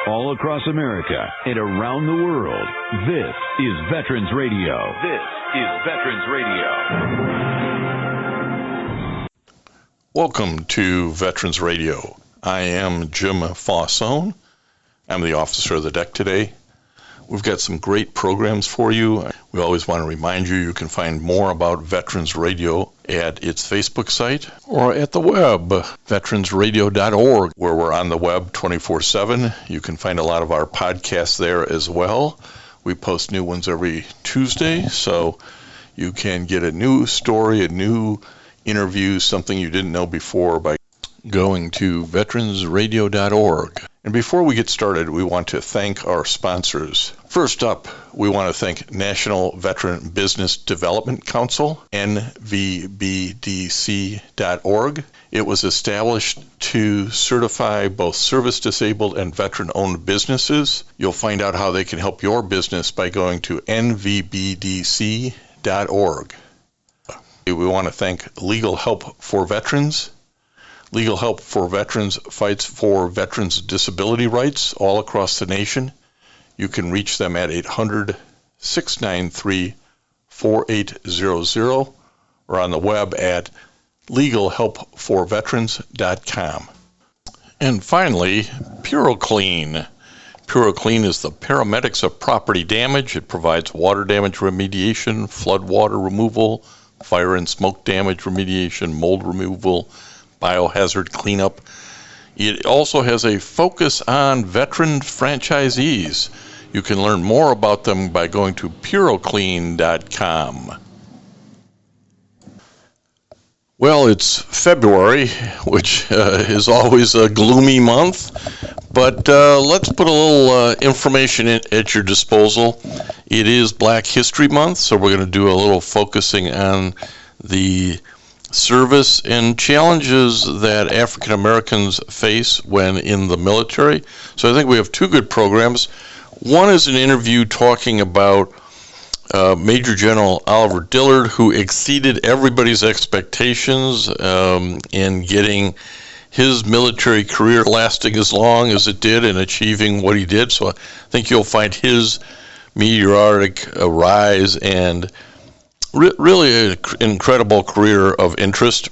all across America and around the world. This is Veterans Radio. This is Veterans Radio. Welcome to Veterans Radio. I am Jim Fausone. I'm the officer of the deck today. We've got some great programs for you. We always want to remind you can find more about Veterans Radio at its Facebook site or at the web, veteransradio.org, where we're on the web 24/7. You can find a lot of our podcasts there as well. We post new ones every Tuesday, so you can get a new story, a new interview, something you didn't know before by going to veteransradio.org. And before we get started, we want to thank our sponsors. First up, we want to thank National Veteran Business Development Council, nvbdc.org. It was established to certify both service-disabled and veteran-owned businesses. You'll find out how they can help your business by going to nvbdc.org. We want to thank Legal Help for Veterans. Legal Help for Veterans fights for veterans' disability rights all across the nation. You can reach them at 800-693-4800 or on the web at legalhelpforveterans.com. And finally, PuroClean. PuroClean is the paramedics of property damage. It provides water damage remediation, flood water removal, fire and smoke damage remediation, mold removal, biohazard cleanup. It also has a focus on veteran franchisees. You can learn more about them by going to puroclean.com. Well, it's February, which is always a gloomy month, but let's put a little information at your disposal. It is Black History Month, so we're going to do a little focusing on the service and challenges that African Americans face when in the military. So I think we have two good programs. One is an interview talking about Major General Oliver Dillard, who exceeded everybody's expectations in getting his military career lasting as long as it did and achieving what he did. So I think you'll find his meteoric rise and really an incredible career of interest.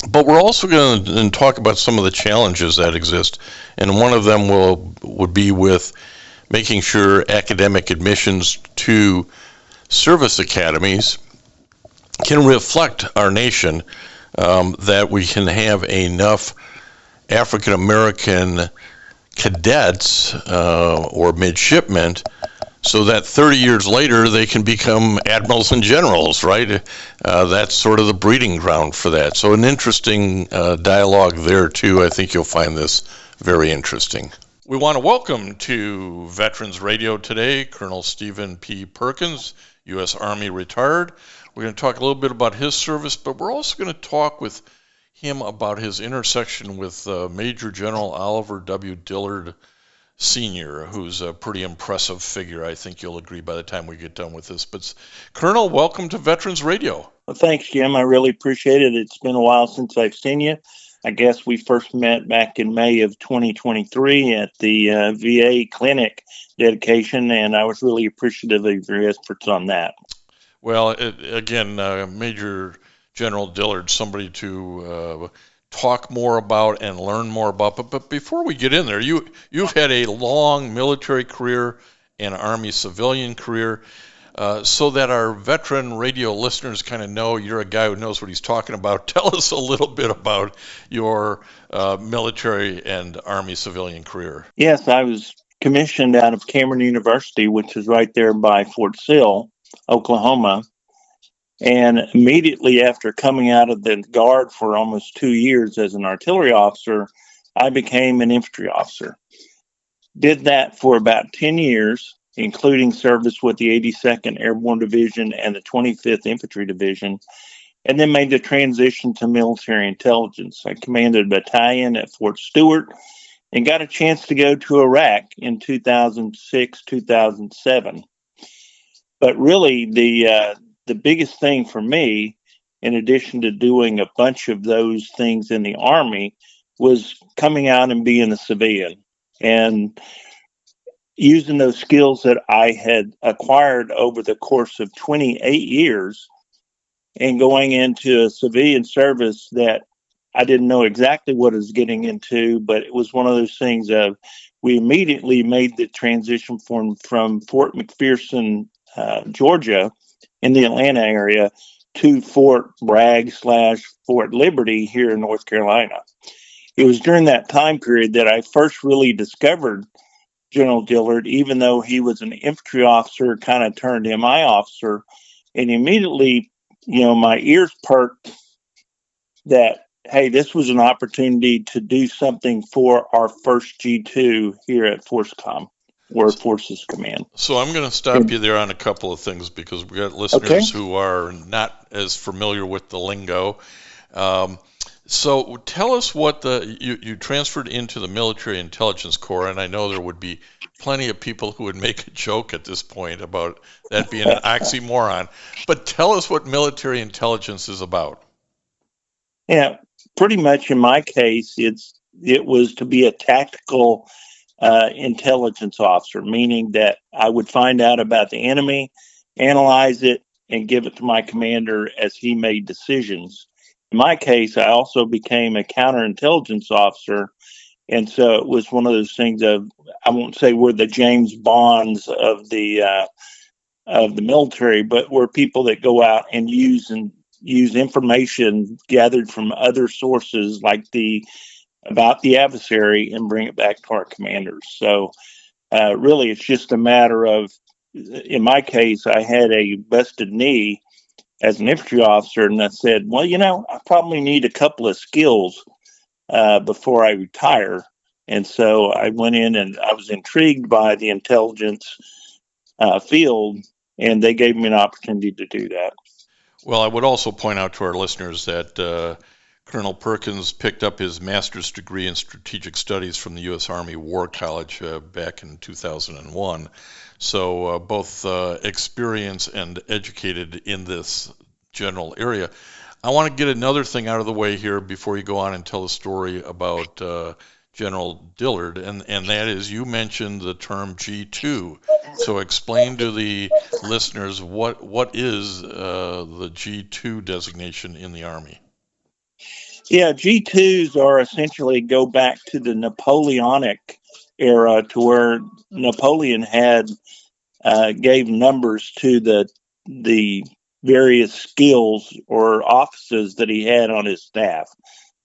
But we're also going to talk about some of the challenges that exist, and one of them would be with making sure academic admissions to service academies can reflect our nation, that we can have enough African American cadets or midshipmen so that 30 years later they can become admirals and generals, right? That's sort of the breeding ground for that. So an interesting dialogue there too. I think you'll find this very interesting. We want to welcome to Veterans Radio today Colonel Stephen P. Perkins, U.S. Army retired. We're going to talk a little bit about his service, but we're also going to talk with him about his intersection with Major General Oliver W. Dillard Sr., who's a pretty impressive figure. I think you'll agree by the time we get done with this. But Colonel, welcome to Veterans Radio. Well, thanks, Jim. I really appreciate it. It's been a while since I've seen you. I guess we first met back in May of 2023 at the VA clinic dedication, and I was really appreciative of your efforts on that. Well, Major General Dillard, somebody to talk more about and learn more about. But before we get in there, you've had a long military career and Army civilian career, so that our veteran radio listeners kind of know you're a guy who knows what he's talking about. Tell us a little bit about your military and Army civilian career. Yes, I was commissioned out of Cameron University, which is right there by Fort Sill, Oklahoma. And immediately after coming out of the Guard for almost 2 years as an artillery officer, I became an infantry officer. Did that for about 10 years, including service with the 82nd Airborne Division and the 25th Infantry Division, and then made the transition to military intelligence. I commanded a battalion at Fort Stewart and got a chance to go to Iraq in 2006, 2007. But really, the biggest thing for me, in addition to doing a bunch of those things in the Army, was coming out and being a civilian. And using those skills that I had acquired over the course of 28 years and going into a civilian service that I didn't know exactly what I was getting into, but it was one of those things of we immediately made the transition from Fort McPherson, Georgia, in the Atlanta area, to Fort Bragg / Fort Liberty here in North Carolina. It was during that time period that I first really discovered General Dillard, even though he was an infantry officer, kind of turned MI officer, and immediately, my ears perked that, hey, this was an opportunity to do something for our first G2 here at ForceCom, World Forces Command. So I'm going to stop you there on a couple of things because we got listeners who are not as familiar with the lingo. So tell us what you transferred into the Military Intelligence Corps, and I know there would be plenty of people who would make a joke at this point about that being an oxymoron. But tell us what military intelligence is about. Yeah, pretty much in my case, it was to be a tactical intelligence officer, meaning that I would find out about the enemy, analyze it, and give it to my commander as he made decisions. In my case, I also became a counterintelligence officer, and so it was one of those things of, I won't say we're the James Bonds of the military, but we're people that go out and use information gathered from other sources about the adversary and bring it back to our commanders. So really, it's just a matter of, in my case, I had a busted knee as an infantry officer, and I said, well, I probably need a couple of skills before I retire. And so I went in and I was intrigued by the intelligence field, and they gave me an opportunity to do that. Well, I would also point out to our listeners that Colonel Perkins picked up his master's degree in strategic studies from the U.S. Army War College back in 2001. So both experienced and educated in this general area. I want to get another thing out of the way here before you go on and tell the story about General Dillard, and that is, you mentioned the term G2. So explain to the listeners what is the G2 designation in the Army. Yeah, G2s are essentially go back to the Napoleonic era, to where Napoleon had gave numbers to the various skills or offices that he had on his staff.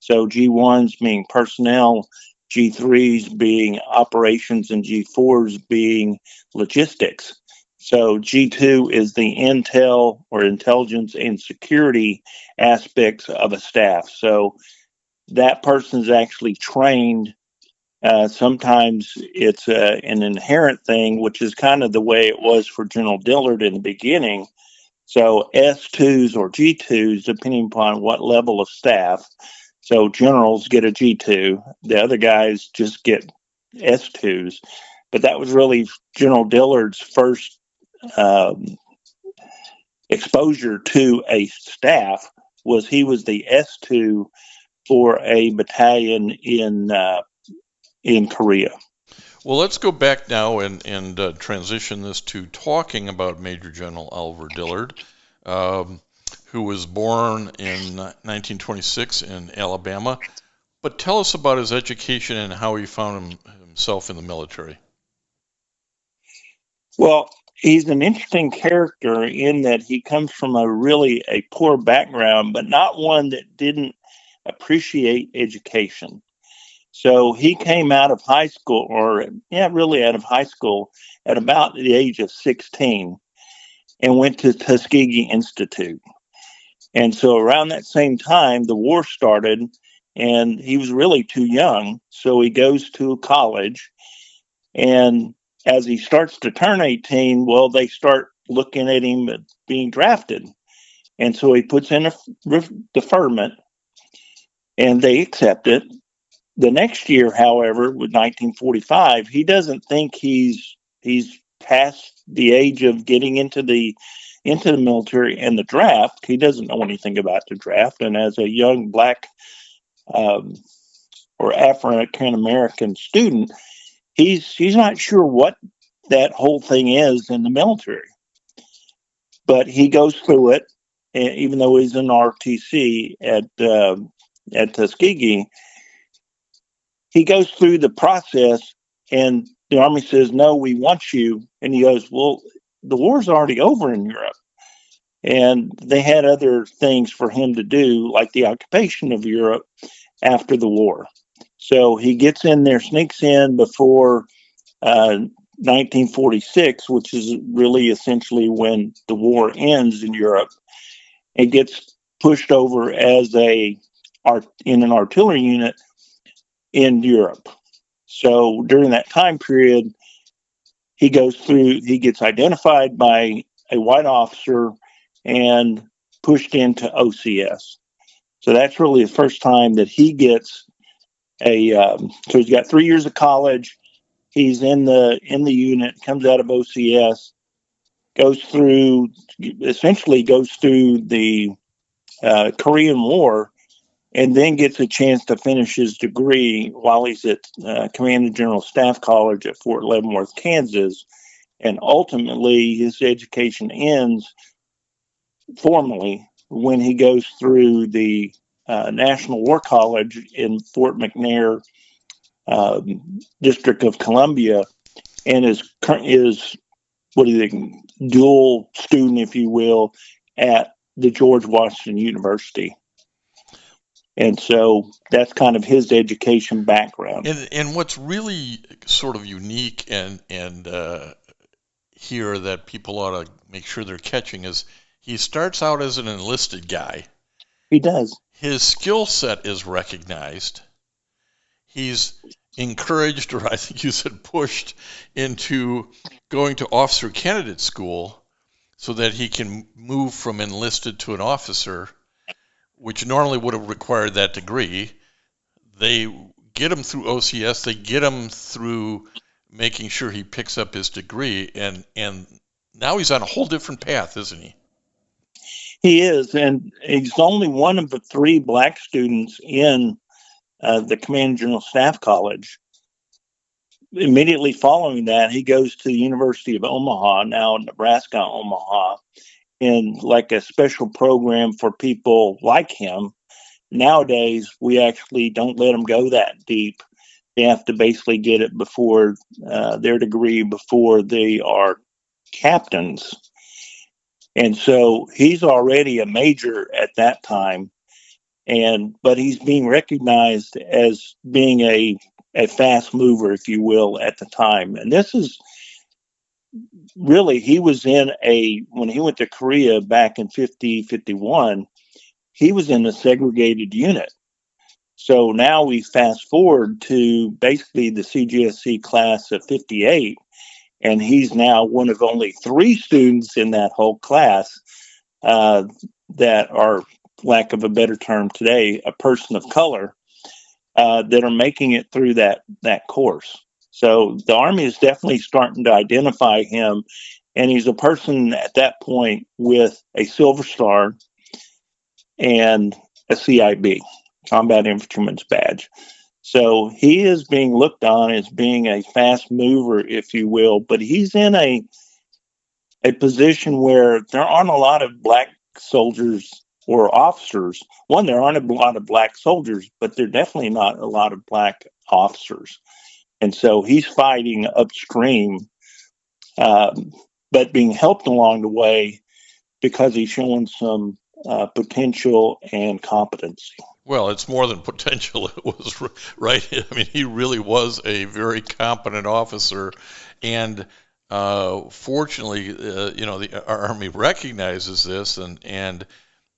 So G1s being personnel, G3s being operations, and G4s being logistics. So G2 is the intel or intelligence and security aspects of a staff. So that person's actually trained. Sometimes it's an inherent thing, which is kind of the way it was for General Dillard in the beginning. So S2s or G2s, depending upon what level of staff. So generals get a G2. The other guys just get S2s. But that was really General Dillard's first exposure to a staff. He was the S2 for a battalion in Korea. Well, let's go back now and transition this to talking about Major General Oliver Dillard, who was born in 1926 in Alabama. But tell us about his education and how he found himself in the military. Well, he's an interesting character in that he comes from a poor background, but not one that didn't appreciate education. So he came out of high school, out of high school at about the age of 16 and went to Tuskegee Institute. And so around that same time, the war started, and he was really too young. So he goes to college, and as he starts to turn 18, well, they start looking at him being drafted. And so he puts in a deferment, and they accept it. The next year, however, with 1945, he doesn't think he's past the age of getting into the military and the draft. He doesn't know anything about the draft, and as a young black or African American student, he's not sure what that whole thing is in the military, but he goes through it, and even though he's in RTC at Tuskegee, he goes through the process, and the Army says, "No, we want you." And he goes, "Well, the war's already over in Europe." And they had other things for him to do, like the occupation of Europe after the war. So he gets in there, sneaks in before 1946, which is really essentially when the war ends in Europe, and gets pushed over as in an artillery unit in Europe. So during that time period, he gets identified by a white officer and pushed into OCS. So that's really the first time that he gets so he's got 3 years of college. He's in the unit, comes out of OCS, goes through the Korean War, and then gets a chance to finish his degree while he's at Command General Staff College at Fort Leavenworth, Kansas. And ultimately, his education ends formally when he goes through the National War College in Fort McNair, District of Columbia, and is dual student, if you will, at the George Washington University. And so that's kind of his education background. And what's really sort of unique and here that people ought to make sure they're catching is he starts out as an enlisted guy. He does. His skill set is recognized. He's encouraged, or I think you said pushed, into going to officer candidate school so that he can move from enlisted to an officer, which normally would have required that degree. They get him through OCS. They get him through making sure he picks up his degree, and now he's on a whole different path, isn't he? He is, and he's only one of the 3 black students in the Command General Staff College. Immediately following that, he goes to the University of Omaha, now Nebraska, Omaha, in like a special program for people like him. Nowadays, we actually don't let them go that deep. They have to basically get it before their degree before they are captains. And so he's already a major at that time, but he's being recognized as being a fast mover, if you will, at the time. And this is really, he was when he went to Korea back in 51, he was in a segregated unit. So now we fast forward to basically the CGSC class of 58, and he's now one of only 3 students in that whole class that are, lack of a better term today, a person of color, that are making it through that course. So the Army is definitely starting to identify him, and he's a person at that point with a Silver Star and a CIB, Combat Infantryman's Badge. So he is being looked on as being a fast mover, if you will, but he's in a position where there aren't a lot of black soldiers or officers. One, there aren't a lot of black soldiers, but there are definitely not a lot of black officers. And so he's fighting upstream, but being helped along the way because he's showing some potential and competency. Well, it's more than potential. It was right. I mean, he really was a very competent officer, and fortunately, the Army recognizes this. And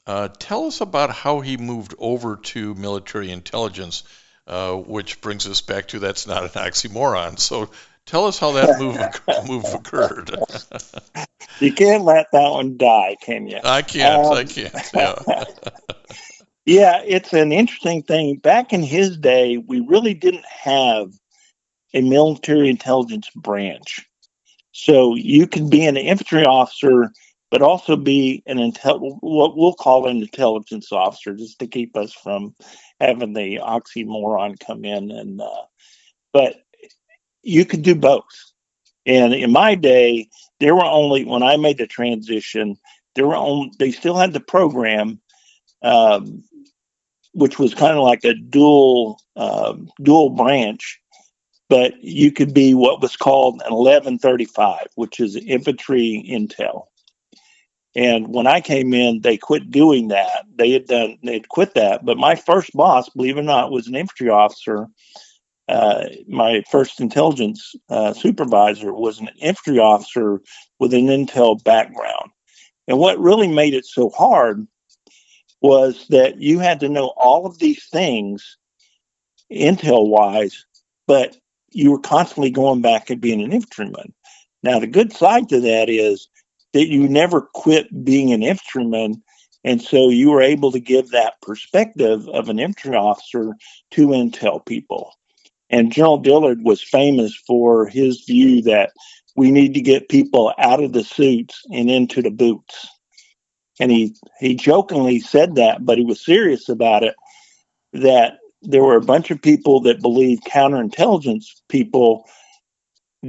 tell us about how he moved over to military intelligence, which brings us back to that's not an oxymoron. So tell us how that move occurred. You can't let that one die, can you? I can't. Yeah. Yeah, it's an interesting thing. Back in his day, we really didn't have a military intelligence branch. So you could be an infantry officer, but also be what we'll call an intelligence officer, just to keep us from having the oxymoron come in. But you could do both. And in my day, there were only, when I made the transition, they still had the program, which was kind of like a dual branch, but you could be what was called an 1135, which is infantry intel. And when I came in, they quit doing that. They'd quit that. But my first boss, believe it or not, was an infantry officer. My first intelligence supervisor was an infantry officer with an intel background. And what really made it so hard was that you had to know all of these things intel-wise, but you were constantly going back and being an infantryman. Now, the good side to that is that you never quit being an infantryman, and so you were able to give that perspective of an infantry officer to intel people. And General Dillard was famous for his view that we need to get people out of the suits and into the boots. And he jokingly said that, but he was serious about it, that there were a bunch of people that believed counterintelligence people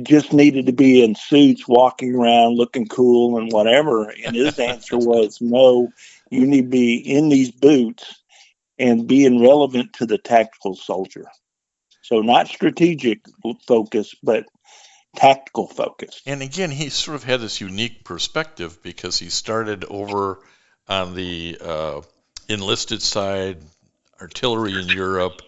just needed to be in suits, walking around, looking cool and whatever. And his answer was, no, you need to be in these boots and being relevant to the tactical soldier. So not strategic focus, but tactical focus. And again, he sort of had this unique perspective because he started over on the enlisted side, artillery in Europe,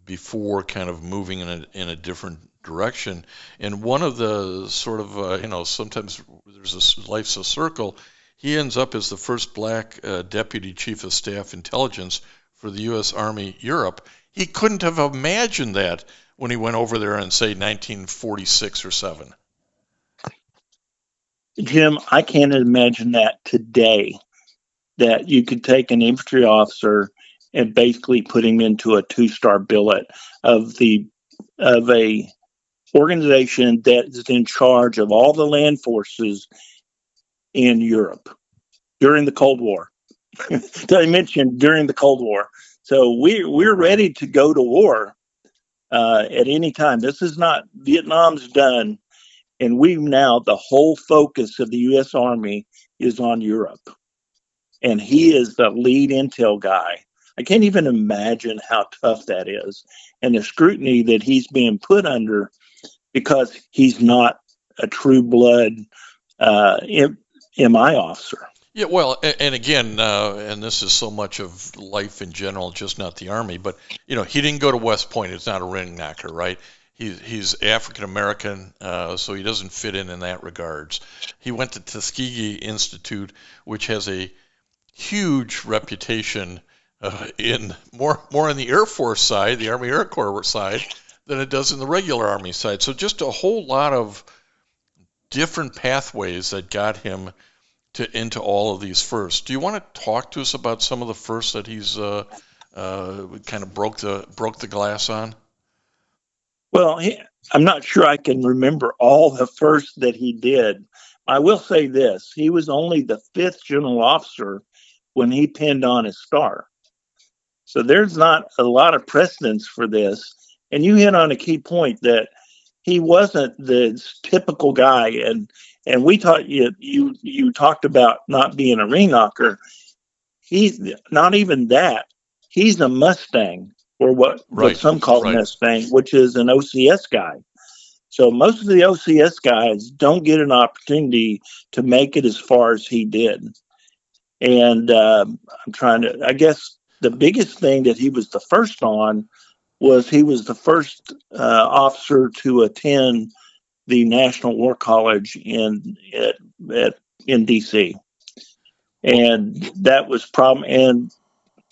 before kind of moving in a different direction. And one of the sort of, sometimes there's life's a circle. He ends up as the first black deputy chief of staff intelligence for the U.S. Army Europe. He couldn't have imagined that when he went over there in, say, 1946 or 7. Jim, I can't imagine that today, that you could take an infantry officer and basically put him into a 2-star billet of a organization that is in charge of all the land forces in Europe during the Cold War. I mentioned during the Cold War. So we're ready to go to war at any time. This is not, Vietnam's done. And the whole focus of the U.S. Army is on Europe. And he is the lead intel guy. I can't even imagine how tough that is. And the scrutiny that he's being put under because he's not a true blood MI officer. Yeah, well, and again, and this is so much of life in general, just not the Army, but, he didn't go to West Point. It's not a ring knocker, right? He's African-American, so he doesn't fit in that regards. He went to Tuskegee Institute, which has a huge reputation in more on the Air Force side, the Army Air Corps side, than it does in the regular Army side. So just a whole lot of different pathways that got him into all of these firsts. Do you want to talk to us about some of the firsts that he's kind of broke the glass on? Well, I'm not sure I can remember all the firsts that he did. I will say this. He was only the 5th general officer when he pinned on his star. So there's not a lot of precedence for this. And you hit on a key point that he wasn't the typical guy. And we taught you talked about not being a ring knocker. He's not even that. He's a Mustang, or what some call a Mustang, which is an OCS guy. So most of the OCS guys don't get an opportunity to make it as far as he did. And I guess the biggest thing that he was the first on was he was the first officer to attend the National War College in D.C. And that was and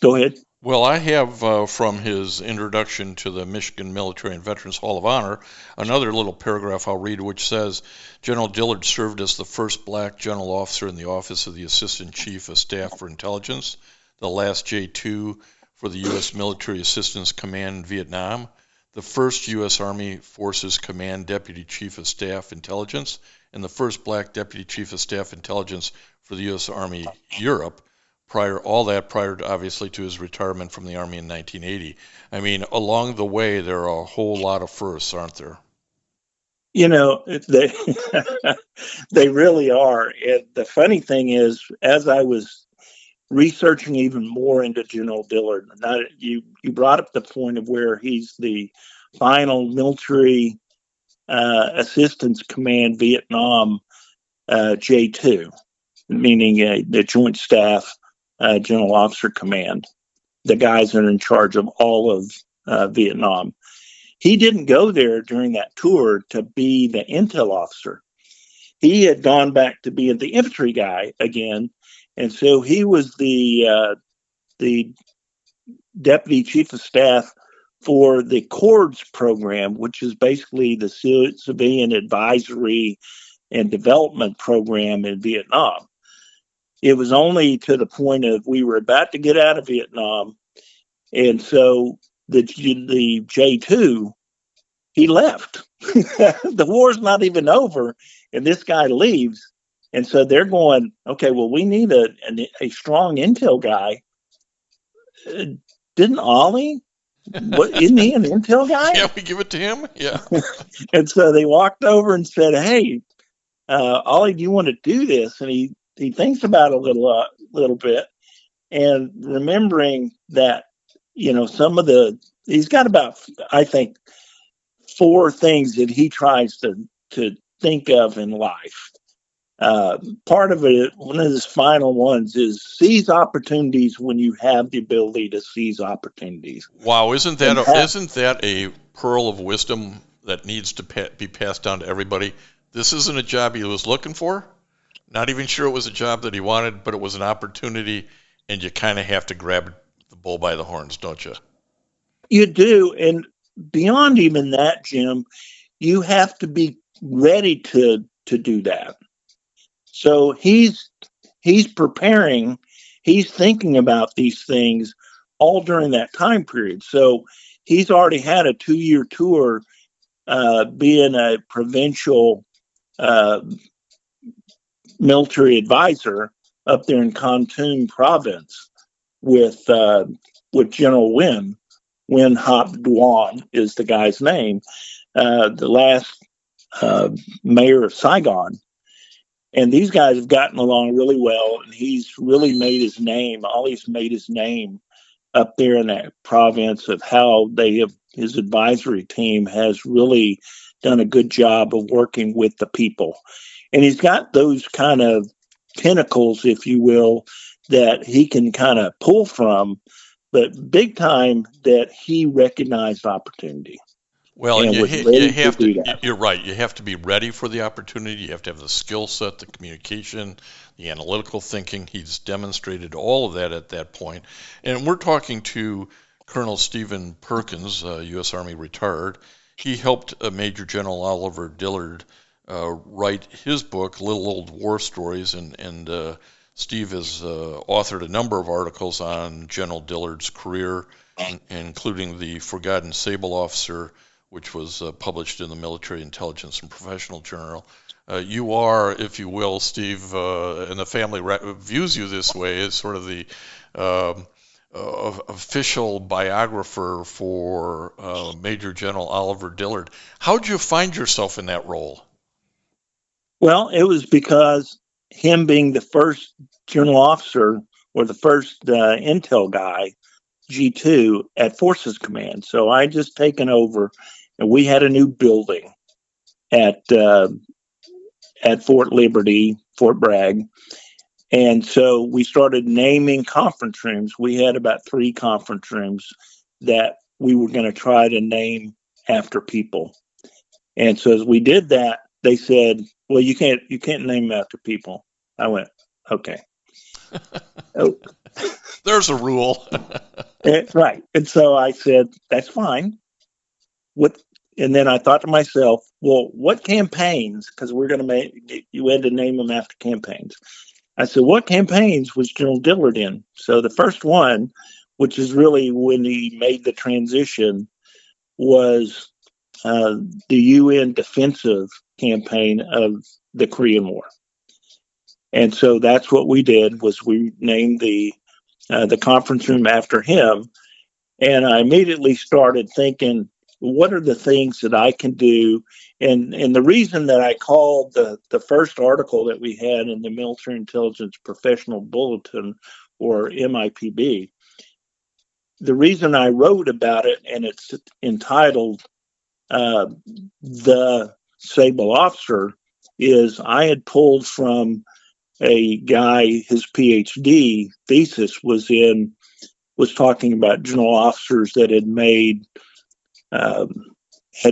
go ahead. Well, I have from his introduction to the Michigan Military and Veterans Hall of Honor another little paragraph I'll read, which says, General Dillard served as the first black general officer in the Office of the Assistant Chief of Staff for Intelligence, the last J2 for the U.S. Military Assistance Command in Vietnam, the first U.S. Army Forces Command Deputy Chief of Staff Intelligence, and the first black Deputy Chief of Staff Intelligence for the U.S. Army Europe, prior to, obviously, to his retirement from the Army in 1980. I mean, along the way, there are a whole lot of firsts, aren't there? You know, they they really are. And the funny thing is, as I was researching even more into General Dillard, you brought up the point of where he's the final military assistance command Vietnam J2, meaning the Joint Staff General Officer Command, the guys that are in charge of all of Vietnam. He didn't go there during that tour to be the intel officer. He had gone back to being the infantry guy again, and so he was the deputy chief of staff for the CORDS program, which is basically the civilian advisory and development program in Vietnam. It was only to the point of we were about to get out of Vietnam, and so the J2, he left. The war's not even over, and this guy leaves. And so they're going, okay, well, we need a strong intel guy. Didn't Ollie? Isn't he an intel guy? Yeah, we give it to him. Yeah. And so they walked over and said, hey, Ollie, do you want to do this? And he thinks about it a little bit, and remembering that, you know, he's got about, I think, 4 things that he tries to think of in life. Part of it, one of his final ones, is seize opportunities when you have the ability to seize opportunities. Wow, isn't that a pearl of wisdom that needs to be passed down to everybody? This isn't a job he was looking for. Not even sure it was a job that he wanted, but it was an opportunity, and you kind of have to grab the bull by the horns, don't you? You do, and beyond even that, Jim, you have to be ready to do that. So he's preparing, he's thinking about these things all during that time period. So he's already had a 2-year tour being a provincial military advisor up there in Canton province with General Nguyen Hop Duan is the guy's name, the last mayor of Saigon. And these guys have gotten along really well, and he's really made his name. Ollie's made his name up there in that province of how his advisory team has really done a good job of working with the people. And he's got those kind of tentacles, if you will, that he can kind of pull from, but big time that he recognized opportunity. Well, and you're right. You have to be ready for the opportunity. You have to have the skill set, the communication, the analytical thinking. He's demonstrated all of that at that point. And we're talking to Colonel Stephen Perkins, U.S. Army retired. He helped Major General Oliver Dillard write his book, Little Old War Stories, and Steve has authored a number of articles on General Dillard's career, including The Forgotten Sable Officer, which was published in the Military Intelligence and Professional Journal. You are, if you will, Steve, and the family views you this way, as sort of the official biographer for Major General Oliver Dillard. How did you find yourself in that role? Well, it was because him being the first general officer or the first intel guy, G2, at Forces Command. So I just taken over, and we had a new building at Fort Liberty, Fort Bragg. And so we started naming conference rooms. We had about 3 conference rooms that we were going to try to name after people. And so as we did that, they said, well, you can't name them after people. I went, okay. Oh. There's a rule. Right. And so I said, that's fine. And then I thought to myself, well, what campaigns? Because you had to name them after campaigns. I said, what campaigns was General Dillard in? So the first one, which is really when he made the transition, was the UN defensive campaign of the Korean War. And so that's what we did, was we named the the conference room after him. And I immediately started thinking, what are the things that I can do? And the reason that I called the first article that we had in the Military Intelligence Professional Bulletin, or MIPB, the reason I wrote about it, and it's entitled The Sable Officer, is I had pulled from a guy, his PhD thesis was talking about general officers that had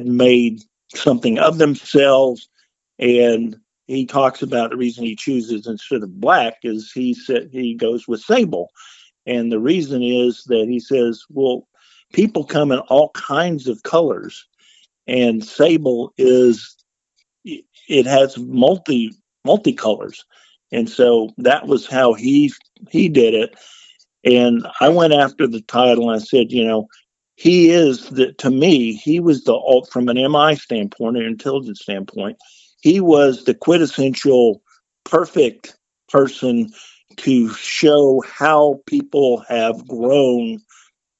made something of themselves. And he talks about the reason he chooses instead of black is he goes with sable. And the reason is that he says, well, people come in all kinds of colors, and sable it has multicolors. And so that was how he did it. And I went after the title and I said, he is to me, he was from an MI standpoint, an intelligence standpoint, he was the quintessential perfect person to show how people have grown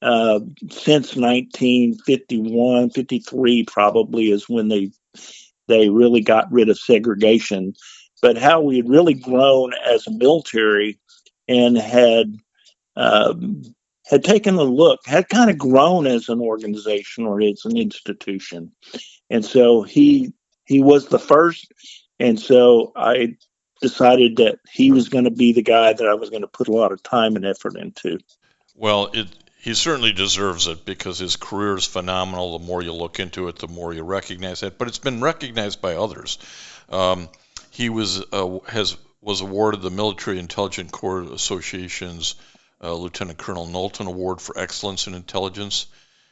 since 1951, 53 probably is when they really got rid of segregation, but how we had really grown as a military and had taken a look, had kind of grown as an organization or as an institution. And so he was the first. And so I decided that he was going to be the guy that I was going to put a lot of time and effort into. Well, he certainly deserves it because his career is phenomenal. The more you look into it, the more you recognize it. But it's been recognized by others. He was awarded the Military Intelligence Corps Association's Lieutenant Colonel Knowlton Award for Excellence in Intelligence.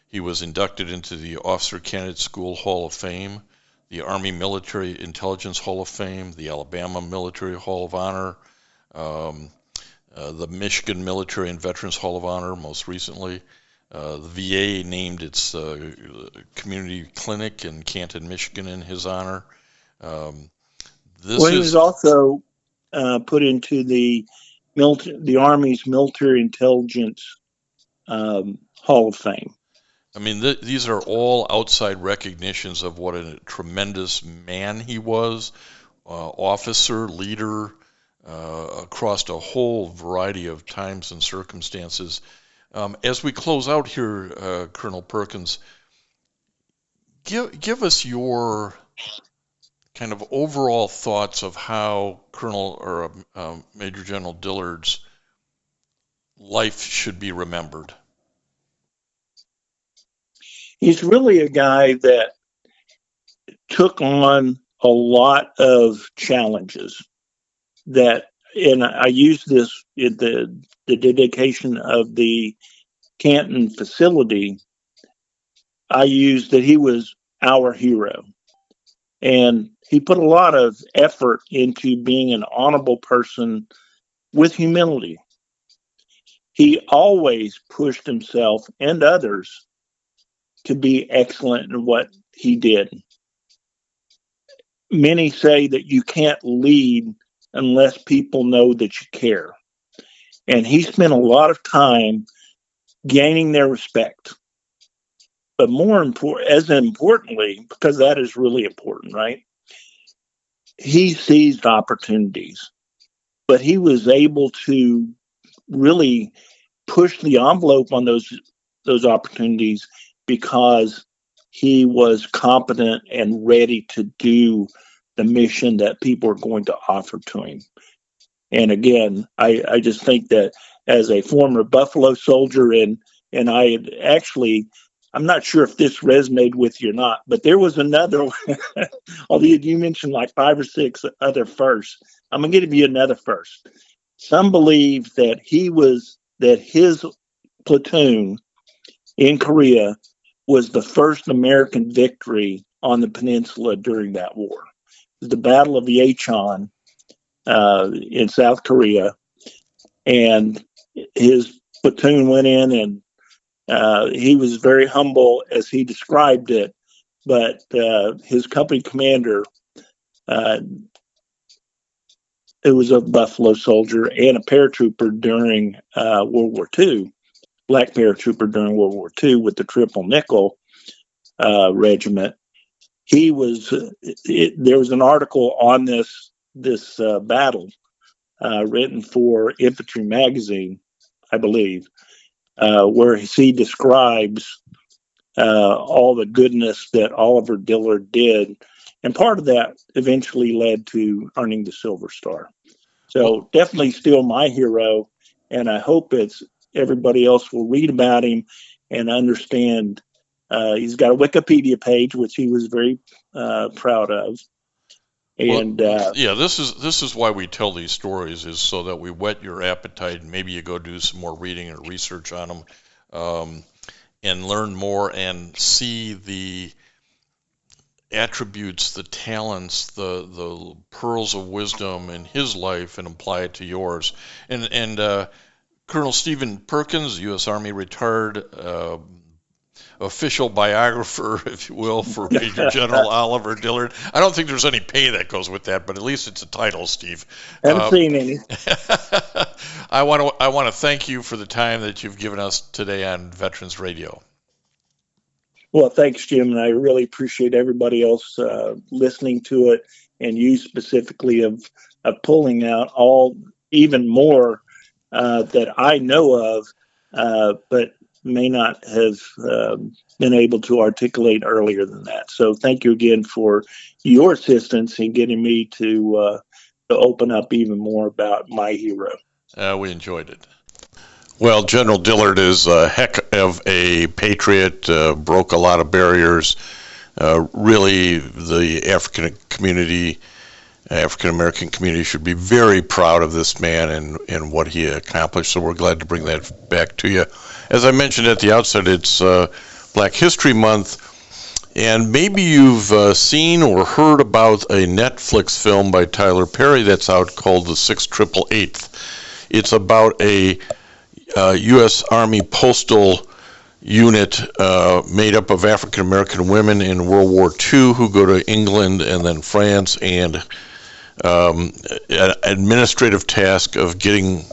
He was inducted into the Officer Candidate School Hall of Fame, the Army Military Intelligence Hall of Fame, the Alabama Military Hall of Honor, the Michigan Military and Veterans Hall of Honor most recently. The VA named its community clinic in Canton, Michigan in his honor. He was also put into the Army's Military Intelligence Hall of Fame. I mean, these are all outside recognitions of what a tremendous man he was, officer, leader, across a whole variety of times and circumstances. As we close out here, Colonel Perkins, give us your kind of overall thoughts of how Major General Dillard's life should be remembered. He's really a guy that took on a lot of challenges and I use this in the dedication of the Canton facility. I used that he was our hero, and he put a lot of effort into being an honorable person with humility. He always pushed himself and others to be excellent in what he did. Many say that you can't lead unless people know that you care. And he spent a lot of time gaining their respect. But importantly, because that is really important, right? He seized opportunities, but he was able to really push the envelope on those opportunities because he was competent and ready to do the mission that people are going to offer to him. And again, I just think that as a former Buffalo soldier, and I had actually, I'm not sure if this resonated with you or not, but there was another one, although you mentioned like 5 or 6 other firsts. I'm going to give you another first. Some believe that his platoon in Korea was the first American victory on the peninsula during that war. It was the Battle of Yecheon in South Korea, and his platoon went in, and he was very humble as he described it, but his company commander who was a Buffalo soldier and a paratrooper during World War II, black paratrooper during World War II with the Triple Nickel Regiment. He was. There was an article on this battle written for Infantry Magazine, I believe, where he describes all the goodness that Oliver Dillard did. And part of that eventually led to earning the Silver Star. So definitely still my hero. And I hope everybody else will read about him and understand. He's got a Wikipedia page, which he was very proud of. And this is why we tell these stories, is so that we whet your appetite, and maybe you go do some more reading or research on them, and learn more and see the attributes, the talents, the pearls of wisdom in his life and apply it to yours. And Colonel Stephen Perkins, U.S. Army retired official biographer, if you will, for Major General Oliver Dillard. I don't think there's any pay that goes with that, but at least it's a title, Steve. Haven't seen any. I want to thank you for the time that you've given us today on Veterans Radio. Well, thanks, Jim, and I really appreciate everybody else listening to it, and you specifically of pulling out even more that I know of, but may not have been able to articulate earlier than that. So thank you again for your assistance in getting me to open up even more about my hero. We enjoyed it. Well, General Dillard is a heck of a patriot, broke a lot of barriers. Really, the African-American community should be very proud of this man and what he accomplished, so we're glad to bring that back to you. As I mentioned at the outset, it's Black History Month, and maybe you've seen or heard about a Netflix film by Tyler Perry that's out called The 688th. It's about a U.S. Army postal unit made up of African-American women in World War II who go to England and then France, and an administrative task of getting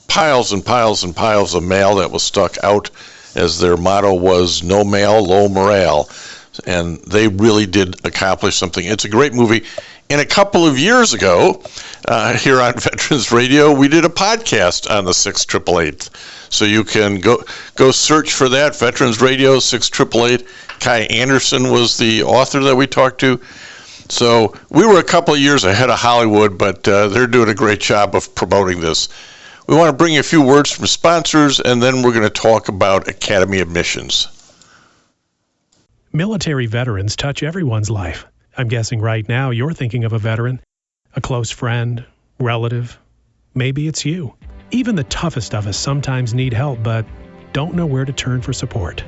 piles and piles and piles of mail that was stuck out, as their motto was, no mail, low morale. And they really did accomplish something. It's a great movie. And a couple of years ago, here on Veterans Radio, we did a podcast on the 688th. So you can go search for that, Veterans Radio 688. Kai Anderson was the author that we talked to. So we were a couple of years ahead of Hollywood, but they're doing a great job of promoting this. We want to bring you a few words from sponsors, and then we're going to talk about Academy admissions. Military veterans touch everyone's life. I'm guessing right now you're thinking of a veteran, a close friend, relative. Maybe it's you. Even the toughest of us sometimes need help, but don't know where to turn for support.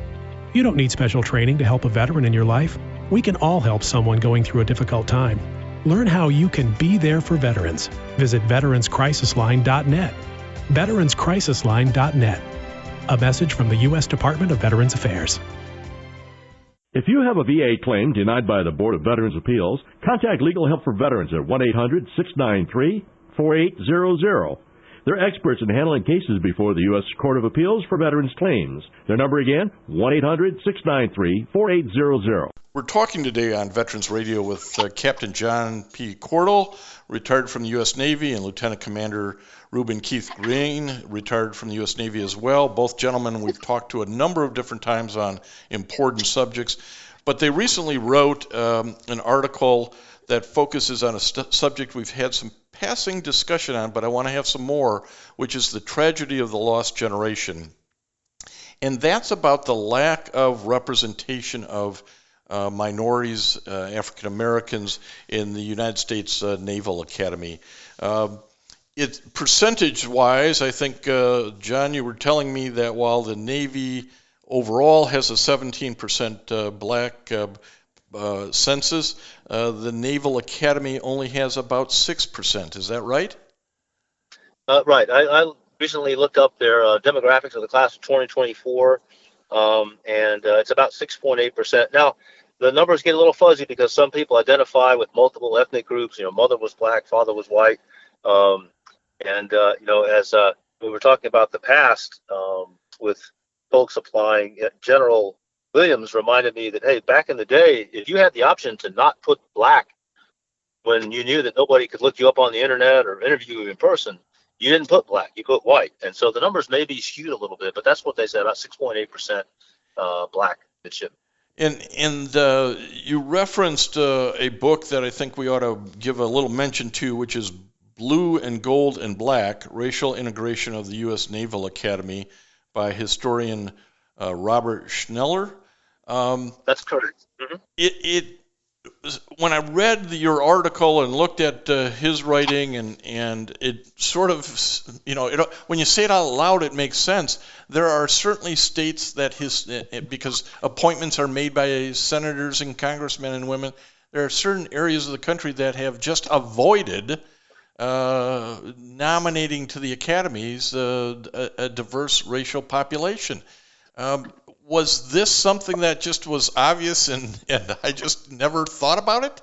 You don't need special training to help a veteran in your life. We can all help someone going through a difficult time. Learn how you can be there for veterans. Visit veteranscrisisline.net. veteranscrisisline.net. A message from the U.S. Department of Veterans Affairs. If you have a VA claim denied by the Board of Veterans Appeals, contact Legal Help for Veterans at 1-800-693-4800. They're experts in handling cases before the U.S. Court of Appeals for Veterans Claims. Their number again, 1-800-693-4800. We're talking today on Veterans Radio with Captain John P. Cordell, retired from the U.S. Navy, and Lieutenant Commander Reuben Keith Green, retired from the U.S. Navy as well. Both gentlemen we've talked to a number of different times on important subjects, but they recently wrote an article that focuses on a subject we've had some passing discussion on, but I want to have some more, which is the tragedy of the lost generation. And that's about the lack of representation of minorities, African Americans in the United States Naval Academy. Percentage-wise, I think, John, you were telling me that while the Navy overall has a 17% black census, the Naval Academy only has about 6%. Is that right? Right. I recently looked up their demographics of the class of 2024, and it's about 6.8%. Now, the numbers get a little fuzzy because some people identify with multiple ethnic groups. You know, mother was black, father was white. As we were talking about the past, with folks applying, General Williams reminded me that, hey, back in the day, if you had the option to not put black when you knew that nobody could look you up on the internet or interview you in person, you didn't put black, you put white. And so the numbers may be skewed a little bit, but that's what they said, about 6.8% black midshipmen. And you referenced a book that I think we ought to give a little mention to, which is Blue and Gold and Black, Racial Integration of the U.S. Naval Academy by historian Robert Schneller. That's correct. Mm-hmm. When I read your article and looked at his writing, and it sort of, when you say it out loud, it makes sense. There are certainly states that because appointments are made by senators and congressmen and women, there are certain areas of the country that have just avoided nominating to the academies a diverse racial population. Was this something that just was obvious and I just never thought about it?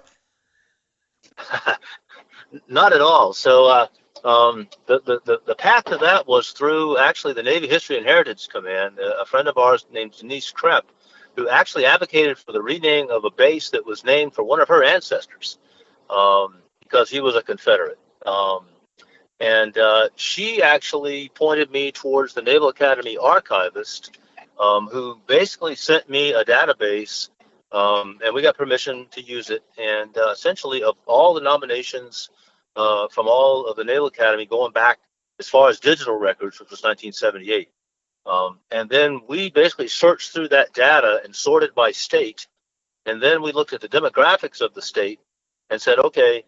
Not at all. So the path to that was through actually the Navy History and Heritage Command. A friend of ours named Denise Krepp, who actually advocated for the renaming of a base that was named for one of her ancestors, because he was a Confederate. She actually pointed me towards the Naval Academy archivist, who basically sent me a database, and we got permission to use it. And essentially, of all the nominations from all of the Naval Academy going back as far as digital records, which was 1978. And then we basically searched through that data and sorted by state. And then we looked at the demographics of the state and said, okay,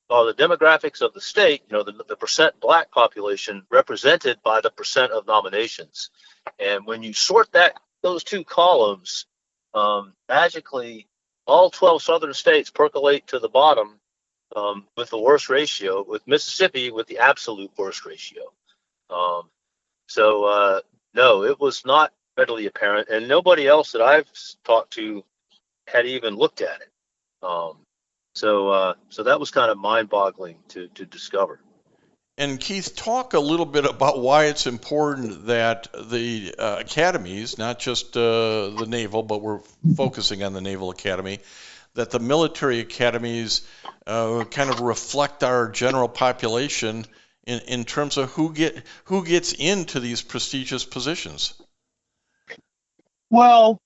the demographics of the state, the percent black population represented by the percent of nominations. And when you sort those two columns, magically all 12 southern states percolate to the bottom with the worst ratio, with Mississippi with the absolute worst ratio. No, it was not readily apparent, and nobody else that I've talked to had even looked at it. So that was kind of mind-boggling to discover. And Keith, talk a little bit about why it's important that the academies, not just the naval, but we're focusing on the Naval Academy, that the military academies kind of reflect our general population in terms of who gets into these prestigious positions. Well,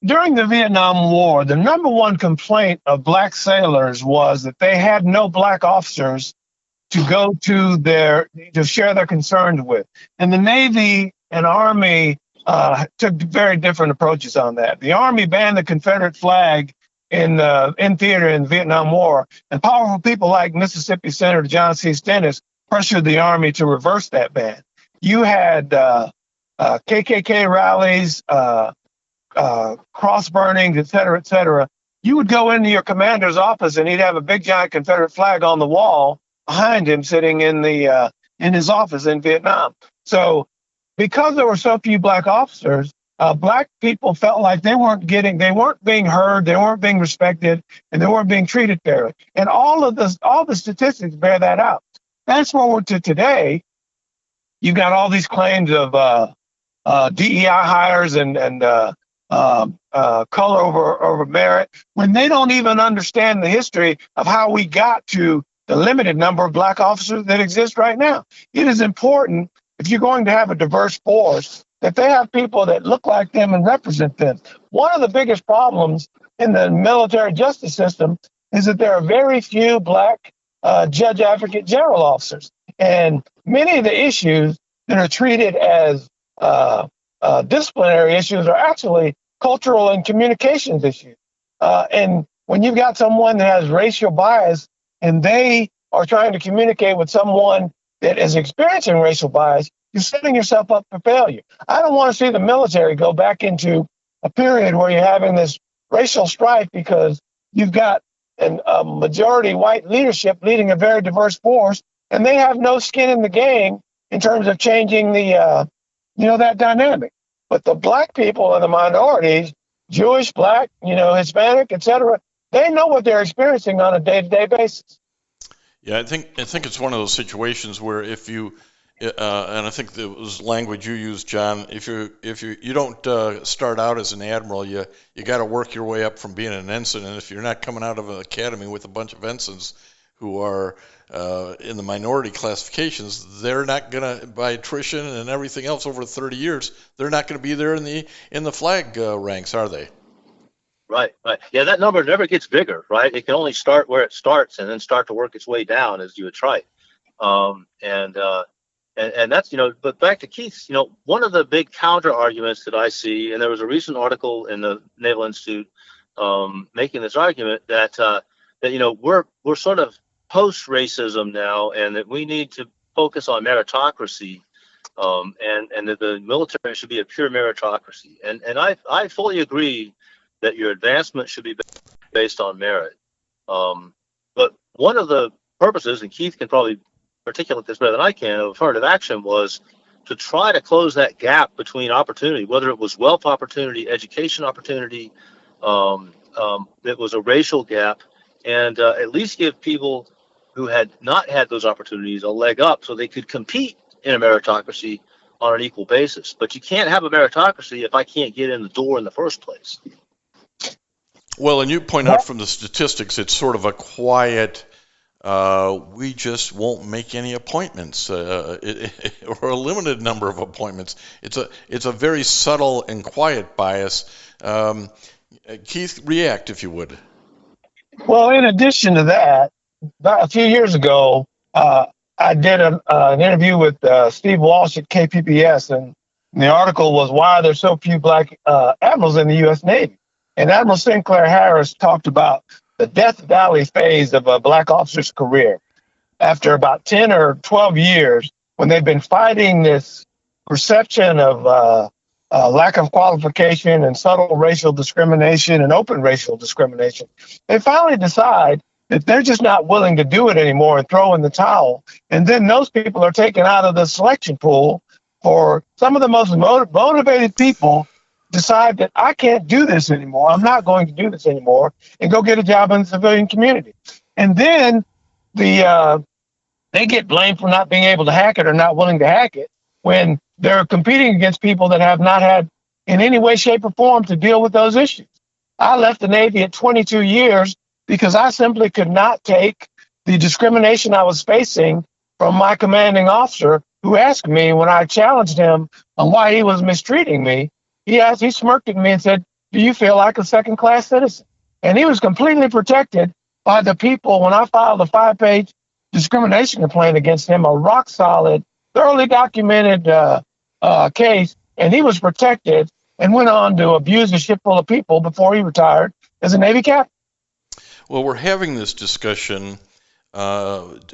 during the Vietnam War, the number one complaint of black sailors was that they had no black officers to go to share their concerns with. And the Navy and Army took very different approaches on that. The Army banned the Confederate flag in theater in the Vietnam War, and powerful people like Mississippi Senator John C. Stennis pressured the Army to reverse that ban. You had KKK rallies, cross burnings, et cetera, et cetera. You would go into your commander's office and he'd have a big giant Confederate flag on the wall behind him, sitting in his office in Vietnam. So because there were so few black officers, black people felt like they weren't being heard, they weren't being respected, and they weren't being treated fairly. And all the statistics bear that out. Fast forward to today, you've got all these claims of DEI hires and color over merit, when they don't even understand the history of how we got to the limited number of black officers that exist right now. It is important, if you're going to have a diverse force, that they have people that look like them and represent them. One of the biggest problems in the military justice system is that there are very few black judge advocate general officers. And many of the issues that are treated as disciplinary issues are actually cultural and communications issues. And when you've got someone that has racial bias and they are trying to communicate with someone that is experiencing racial bias, you're setting yourself up for failure. I don't want to see the military go back into a period where you're having this racial strife because you've got a majority white leadership leading a very diverse force, and they have no skin in the game in terms of changing the that dynamic. But the black people and the minorities, Jewish, black, Hispanic, etc., they know what they're experiencing on a day-to-day basis. Yeah, I think it's one of those situations where if you, and I think that was language you used, John. If you don't start out as an admiral, you got to work your way up from being an ensign. And if you're not coming out of an academy with a bunch of ensigns who are in the minority classifications, they're not gonna, by attrition and everything else over 30 years, they're not going to be there in the flag ranks, are they? Right. Yeah, that number never gets bigger, right? It can only start where it starts and then start to work its way down as you would try. And that's, but back to Keith's, one of the big counter arguments that I see, and there was a recent article in the Naval Institute making this argument that we're sort of post racism now, and that we need to focus on meritocracy, and that the military should be a pure meritocracy. And I fully agree that your advancement should be based on merit. But one of the purposes, and Keith can probably articulate this better than I can, of affirmative action was to try to close that gap between opportunity, whether it was wealth opportunity, education opportunity, it was a racial gap, and at least give people who had not had those opportunities a leg up so they could compete in a meritocracy on an equal basis. But you can't have a meritocracy if I can't get in the door in the first place. Well, and you point out from the statistics, it's sort of a quiet, we just won't make any appointments, or a limited number of appointments. It's a very subtle and quiet bias. Keith, react if you would. Well, in addition to that, about a few years ago, I did an interview with Steve Walsh at KPBS, and the article was "Why Are There So Few Black Admirals in the U.S. Navy?" And Admiral Sinclair Harris talked about the Death Valley phase of a black officer's career. After about 10 or 12 years, when they've been fighting this perception of lack of qualification and subtle racial discrimination and open racial discrimination, they finally decide that they're just not willing to do it anymore and throw in the towel. And then those people are taken out of the selection pool for some of the most motivated people decide that I can't do this anymore. I'm not going to do this anymore, and go get a job in the civilian community. And then they get blamed for not being able to hack it or not willing to hack it when they're competing against people that have not had in any way, shape, or form to deal with those issues. I left the Navy at 22 years because I simply could not take the discrimination I was facing from my commanding officer, who asked me when I challenged him on why he was mistreating me. He smirked at me and said, "Do you feel like a second-class citizen?" And he was completely protected by the people. When I filed a 5-page discrimination complaint against him, a rock-solid, thoroughly documented case, and he was protected and went on to abuse a ship full of people before he retired as a Navy captain. Well, we're having this discussion about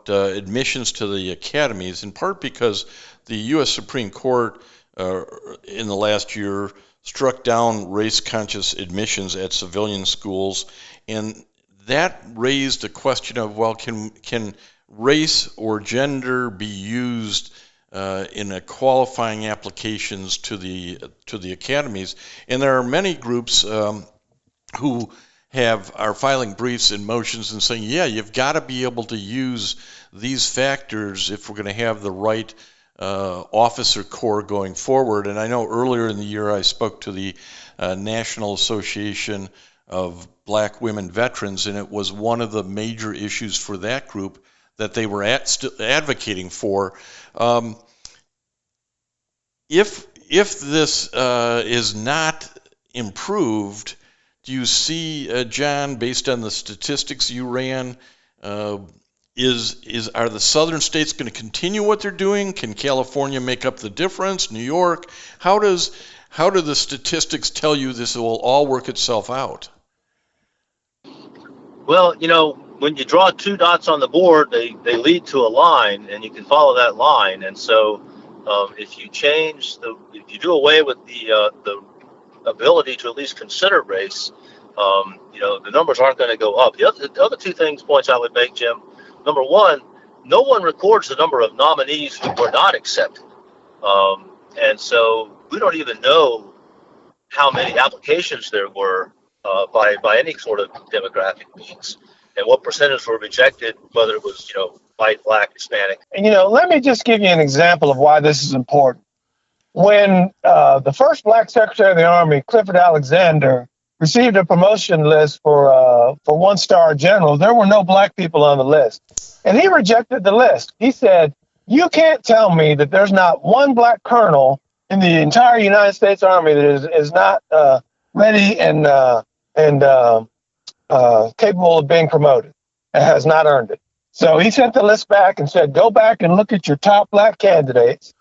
admissions to the academies, in part because the U.S. Supreme Court in the last year struck down race-conscious admissions at civilian schools, and that raised a question of, well, can race or gender be used in qualifying applications to the academies? And there are many groups who are filing briefs and motions and saying, yeah, you've got to be able to use these factors if we're going to have the right officer corps going forward. And I know earlier in the year I spoke to the National Association of Black Women Veterans, and it was one of the major issues for that group that they were advocating for. If this is not improved, do you see, John, based on the statistics you ran, are the southern states going to continue what they're doing? Can California make up the difference? New York? How do the statistics tell you this will all work itself out? Well, when you draw two dots on the board, they lead to a line, and you can follow that line. And so, if you do away with the ability to at least consider race, the numbers aren't going to go up. The other 2 points I would make, Jim. Number one, no one records the number of nominees who were not accepted. And so we don't even know how many applications there were by any sort of demographic means. and what percentage were rejected, whether it was, white, black, Hispanic. And, let me just give you an example of why this is important. When the first black Secretary of the Army, Clifford Alexander, received a promotion list for one-star general, there were no black people on the list. And he rejected the list. He said, you can't tell me that there's not one black colonel in the entire United States Army that is not ready and capable of being promoted and has not earned it. So he sent the list back and said, go back and look at your top black candidates.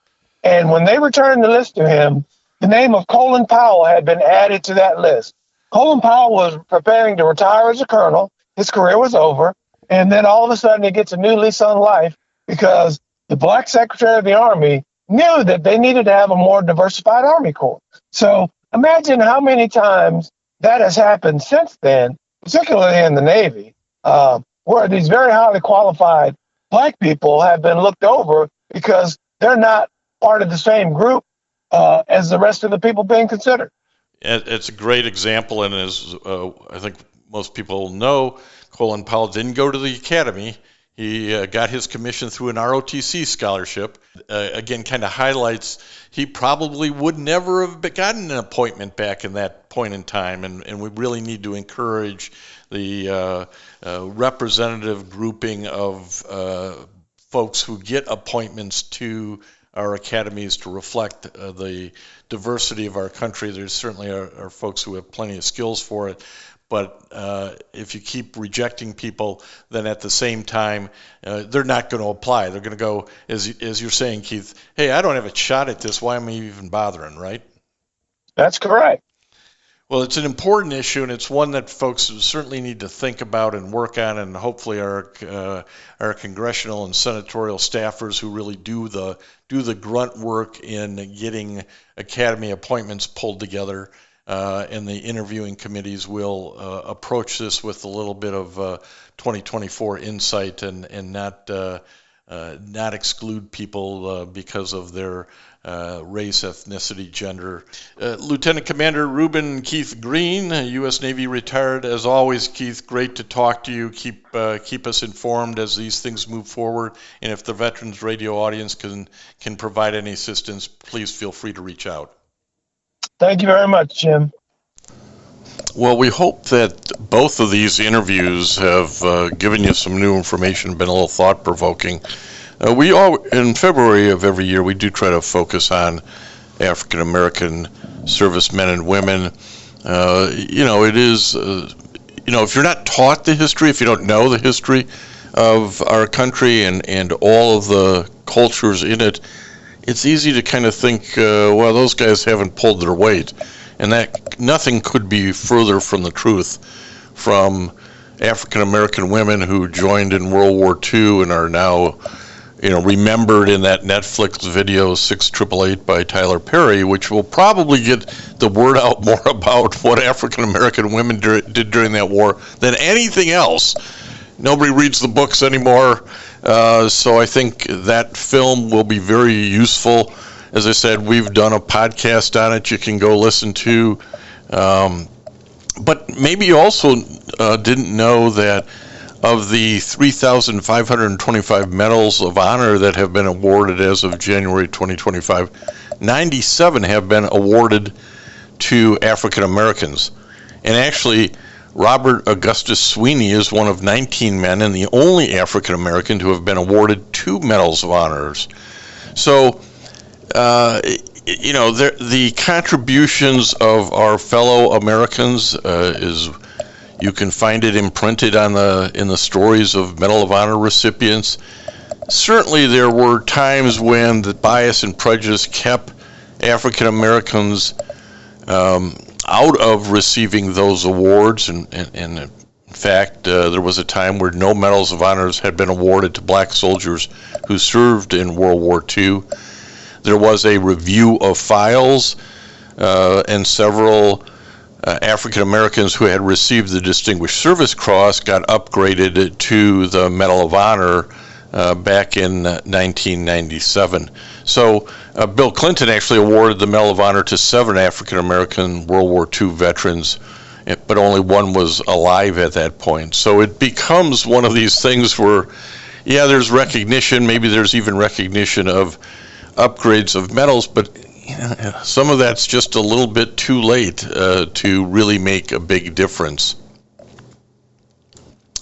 And when they returned the list to him, the name of Colin Powell had been added to that list. Colin Powell was preparing to retire as a colonel. His career was over. And then all of a sudden he gets a new lease on life because the black Secretary of the Army knew that they needed to have a more diversified Army Corps. So imagine how many times that has happened since then, particularly in the Navy, where these very highly qualified black people have been looked over because they're not part of the same group as the rest of the people being considered. It's a great example, and as I think most people know, Colin Powell didn't go to the academy. He got his commission through an ROTC scholarship. Again, kind of highlights he probably would never have gotten an appointment back in that point in time, and we really need to encourage the representative grouping of folks who get appointments to our academies to reflect the diversity of our country. There certainly are folks who have plenty of skills for it, but if you keep rejecting people, then at the same time, they're not going to apply. They're going to go, as you're saying, Keith, hey, I don't have a shot at this. Why am I even bothering, right? That's correct. Well, it's an important issue, and it's one that folks certainly need to think about and work on, and hopefully our congressional and senatorial staffers who really do the grunt work in getting academy appointments pulled together, and the interviewing committees will approach this with a little bit of 2024 insight and not exclude people because of their race, ethnicity, gender. Lieutenant Commander Reuben Keith Green, U.S. Navy retired. As always, Keith, great to talk to you. Keep us informed as these things move forward. And if the Veterans Radio audience can provide any assistance, please feel free to reach out. Thank you very much, Jim. Well, we hope that both of these interviews have given you some new information, been a little thought-provoking. In February of every year, we do try to focus on African-American servicemen and women. It is, if you're not taught the history, if you don't know the history of our country and all of the cultures in it, it's easy to kind of think, well, those guys haven't pulled their weight. And that nothing could be further from the truth from African-American women who joined in World War II and are now remembered in that Netflix video 6888 by Tyler Perry, which will probably get the word out more about what African-American women did during that war than anything else. Nobody reads the books anymore, so I think that film will be very useful. As I said, we've done a podcast on it you can go listen to. But maybe you also didn't know that of the 3,525 medals of honor that have been awarded as of January 2025, 97 have been awarded to African Americans. And actually, Robert Augustus Sweeney is one of 19 men and the only African American to have been awarded 2 medals of honors. So, the contributions of our fellow Americans is. You can find it imprinted in the stories of Medal of Honor recipients. Certainly there were times when the bias and prejudice kept African Americans out of receiving those awards, and in fact there was a time where no Medals of Honors had been awarded to black soldiers who served in World War II. There was a review of files, and several African Americans who had received the Distinguished Service Cross got upgraded to the Medal of Honor back in 1997. So Bill Clinton actually awarded the Medal of Honor to 7 African American World War II veterans but only one was alive at that point. So it becomes one of these things where, yeah, there's recognition, maybe there's even recognition of upgrades of medals, but some of that's just a little bit too late to really make a big difference.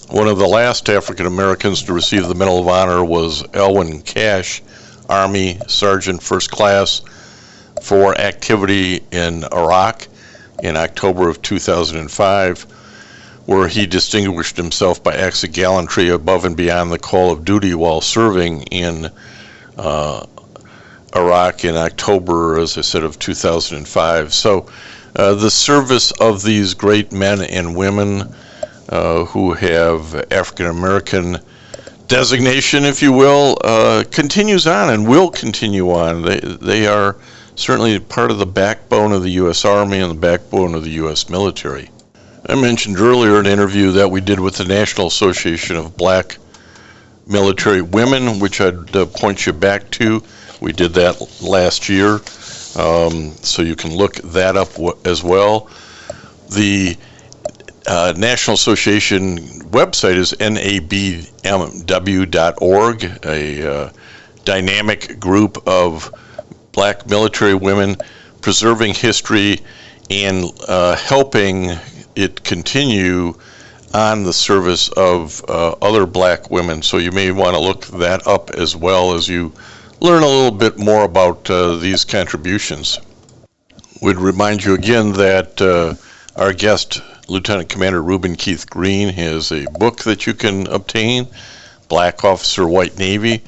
One of the last African Americans to receive the Medal of Honor was Elwyn Cash, Army Sergeant First Class, for activity in Iraq in October of 2005, where he distinguished himself by acts of gallantry above and beyond the call of duty while serving in Iraq in October, as I said, of 2005. So the service of these great men and women who have African American designation, if you will, continues on and will continue on. They are certainly part of the backbone of the U.S. Army and the backbone of the U.S. military. I mentioned earlier an interview that we did with the National Association of Black Military Women, which I'd point you back to. We did that last year, so you can look that up as well. The National Association website is nabmw.org, a dynamic group of black military women preserving history and helping it continue on the service of other black women. So you may want to look that up as well as you learn a little bit more about these contributions. We'd remind you again that our guest, Lieutenant Commander Reuben Keith Green, has a book that you can obtain, Black Officer, White Navy.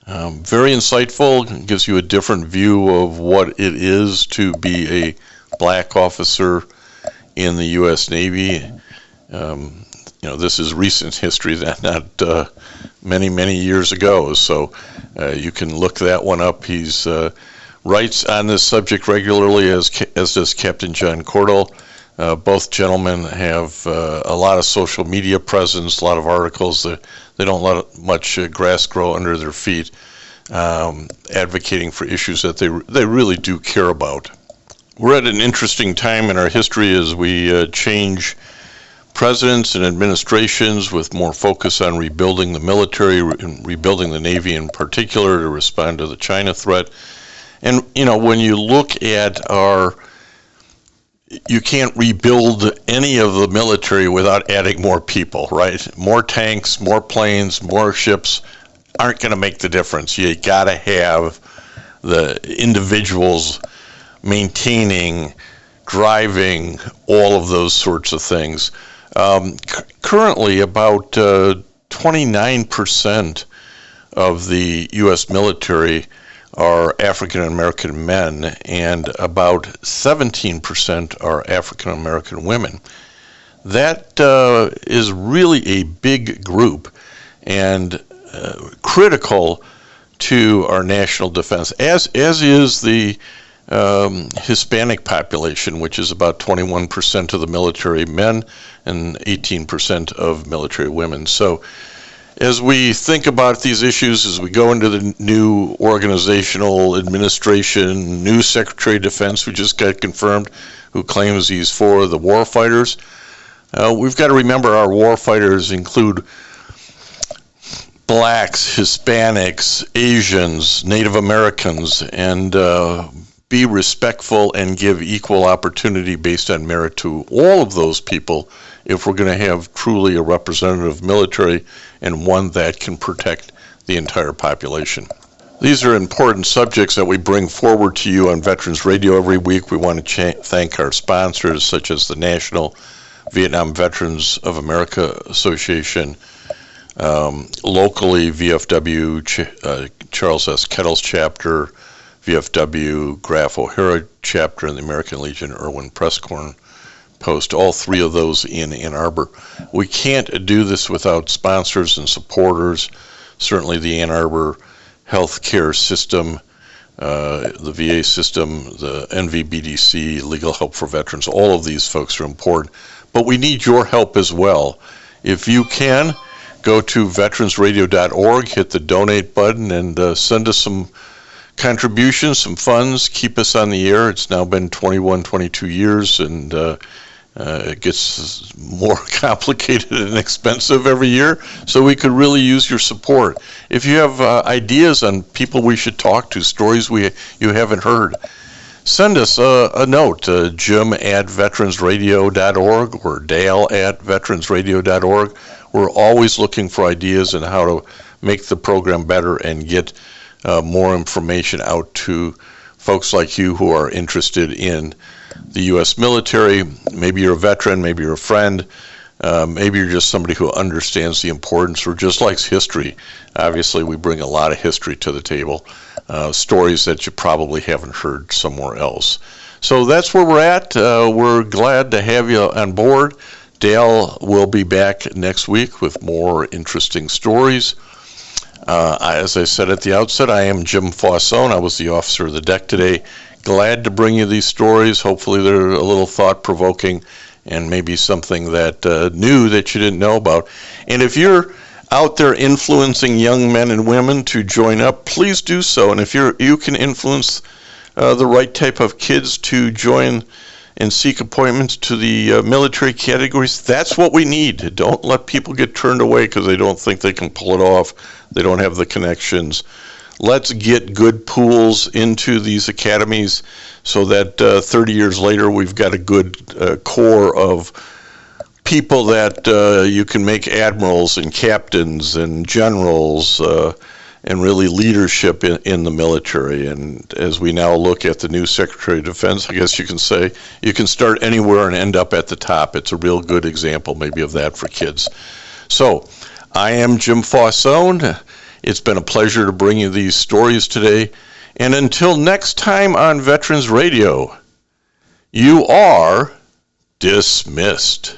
Very insightful, gives you a different view of what it is to be a black officer in the U.S. Navy. This is recent history, not many years ago, so you can look that one up. He's writes on this subject regularly, as does Captain John Cordell. Both gentlemen have a lot of social media presence, a lot of articles. They don't let much grass grow under their feet, advocating for issues that they really do care about. We're at an interesting time in our history as we change presidents and administrations with more focus on rebuilding the military and rebuilding the Navy in particular to respond to the China threat. And, when you look at you can't rebuild any of the military without adding more people, right? More tanks, more planes, more ships aren't going to make the difference. You got to have the individuals maintaining, driving, all of those sorts of things. Currently, about 29% of the U.S. military are African American men, and about 17% are African American women. That is really a big group and critical to our national defense, as is the Hispanic population, which is about 21% of the military men and 18% of military women. So as we think about these issues, as we go into the new organizational administration, new Secretary of Defense who just got confirmed, who claims he's for the war fighters, we've got to remember our war fighters include blacks, Hispanics, Asians, Native Americans, and be respectful and give equal opportunity based on merit to all of those people if we're going to have truly a representative military and one that can protect the entire population. These are important subjects that we bring forward to you on Veterans Radio every week. We want to thank our sponsors, such as the National Vietnam Veterans of America Association, locally VFW Charles S. Kettle's chapter, VFW Graf O'Hara chapter, and the American Legion Irwin Prescorn Post, all three of those in Ann Arbor. We can't do this without sponsors and supporters. Certainly the Ann Arbor healthcare system, the VA system, the NVBDC, Legal Help for Veterans, all of these folks are important. But we need your help as well. If you can, go to veteransradio.org, hit the donate button, and send us some contributions, some funds, keep us on the air. It's now been 21, 22 years, and It gets more complicated and expensive every year, so we could really use your support. If you have ideas on people we should talk to, stories you haven't heard, send us a note, jim@veteransradio.org or dale@veteransradio.org. We're always looking for ideas on how to make the program better and get more information out to folks like you who are interested in the U.S. military. Maybe you're a veteran, maybe you're a friend, maybe you're just somebody who understands the importance or just likes history. Obviously, we bring a lot of history to the table, stories that you probably haven't heard somewhere else. So that's where we're at. We're glad to have you on board. Dale will be back next week with more interesting stories. As I said at the outset, I am Jim Fausone. I was the officer of the deck today. Glad to bring you these stories. Hopefully they're a little thought-provoking and maybe something that new that you didn't know about. And if you're out there influencing young men and women to join up, please do so. And if you can influence the right type of kids to join and seek appointments to the military categories, that's what we need. Don't let people get turned away because they don't think they can pull it off. They don't have the connections. Let's get good pools into these academies so that 30 years later we've got a good core of people that you can make admirals and captains and generals and really leadership in the military. And as we now look at the new Secretary of Defense, I guess you can say you can start anywhere and end up at the top. It's a real good example maybe of that for kids. So I am Jim Fausone. It's been a pleasure to bring you these stories today. And until next time on Veterans Radio, you are dismissed.